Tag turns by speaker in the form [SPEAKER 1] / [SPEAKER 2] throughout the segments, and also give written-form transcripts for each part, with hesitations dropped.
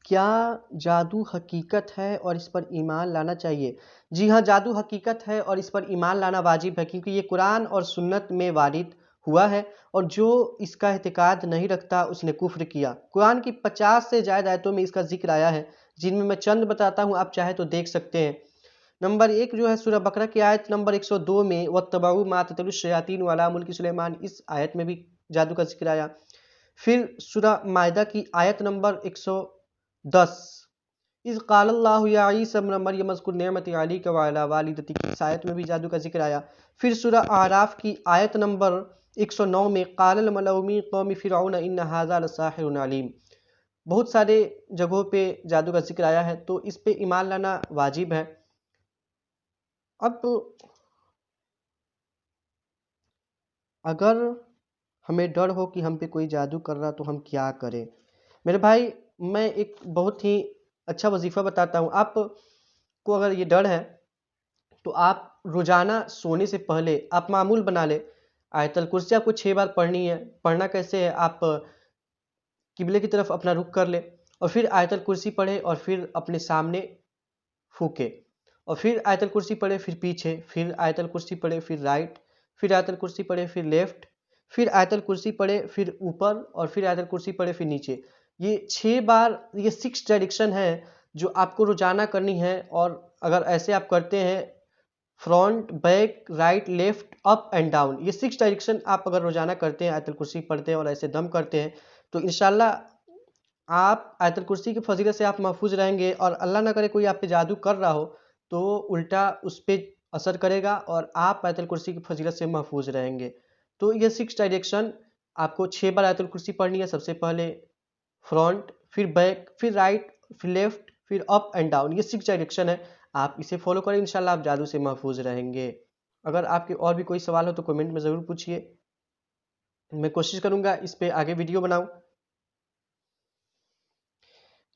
[SPEAKER 1] क्या जादू हकीकत है और इस पर ईमान लाना चाहिए? जी हाँ, जादू हकीकत है और इस पर ईमान लाना वाजिब है क्योंकि ये कुरान और सुन्नत में वारिद हुआ है और जो इसका एतकाद नहीं रखता उसने कुफ्र किया। कुरान की 50 से ज़्यादा आयतों में इसका ज़िक्र आया है, जिनमें मैं चंद बताता हूँ, आप चाहे तो देख सकते हैं। नंबर 1 जो है सूरह बकरा की आयत नंबर 102 में वत्तबऊ मा ततलुश शयातीन अला मुल्की सुलेमान, इस आयत में भी जादू का ज़िक्र आया। फिर सूरह माइदा की आयत नंबर 110 इज़ क़ालल्लाहु या ईसा इब्न मरियम उज़्कुर निअमती अलैका व अला वालिदतिक, इस आयत में भी जादू का ज़िक्र आया। फिर सूरह आराफ की आयत नंबर 109 में क़ालल मलउ मिन क़ौमि फ़िरऔन इन्न हाज़ा लसाहिरुन अलीम। बहुत सारे जगहों पे जादू का ज़िक्र आया है, तो इस पे ईमान लाना वाजिब है। अब अगर हमें डर हो कि हम पे कोई जादू कर रहा तो हम क्या करें? मेरे भाई, मैं एक बहुत ही अच्छा वजीफ़ा बताता हूँ। आपको अगर ये डर है तो आप रोज़ाना सोने से पहले आप मामूल बना लें, आयतल कुर्सी आपको 6 बार पढ़नी है। पढ़ना कैसे है, आप किबले की तरफ अपना रुख कर लें और फिर आयतल कुर्सी पढ़ें और फिर अपने सामने फूँके और फिर आयतल कुर्सी पढ़े, फिर पीछे, फिर आयतल कुर्सी पढ़े, फिर राइट, फिर आयतल कुर्सी पढ़े, फिर लेफ्ट, फिर आयतल कुर्सी पढ़े, फिर ऊपर और फिर आयतल कुर्सी पढ़े, फिर नीचे। ये 6 बार, ये 6 डायरेक्शन है जो आपको रोज़ाना करनी है और अगर ऐसे आप करते हैं front, back, right, left, up and down, ये 6 डायरेक्शन आप अगर रोज़ाना करते हैं, आयतल कुर्सी पढ़ते हैं और ऐसे दम करते हैं, तो इंशाल्लाह आप आयतल कुर्सी की फ़ज़ीलत से आप महफ़ूज़ रहेंगे और अल्लाह ना करे कोई आप पे जादू कर रहा हो, तो उल्टा उस पे असर करेगा और आप आयतल कुर्सी की फ़ज़ीलत से महफ़ूज़ रहेंगे। तो ये 6 डायरेक्शन आपको 6 बार आयतल कुर्सी पढ़नी है। सबसे पहले फ्रंट, फिर बैक, फिर राइट, फिर लेफ्ट, फिर अप एंड डाउन, ये 6 डायरेक्शन है। आप इसे फ़ॉलो करें, इंशाल्लाह आप जादू से महफ़ूज़ रहेंगे। अगर आपके और भी कोई सवाल हो तो कमेंट में ज़रूर पूछिए। मैं कोशिश करूँगा इस पे आगे वीडियो बनाऊँ।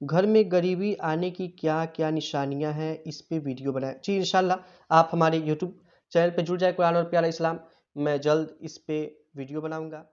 [SPEAKER 1] घर में गरीबी आने की क्या-क्या निशानियाँ हैं, इस पे वीडियो बनाएँ। जी, इंशाल्लाह आप हमारे यूट्यूब चैनल पे जुड़ जाएँ, कुरान और प्यारा इस्लाम। मैं जल्द इस पे वीडियो बनाऊँगा।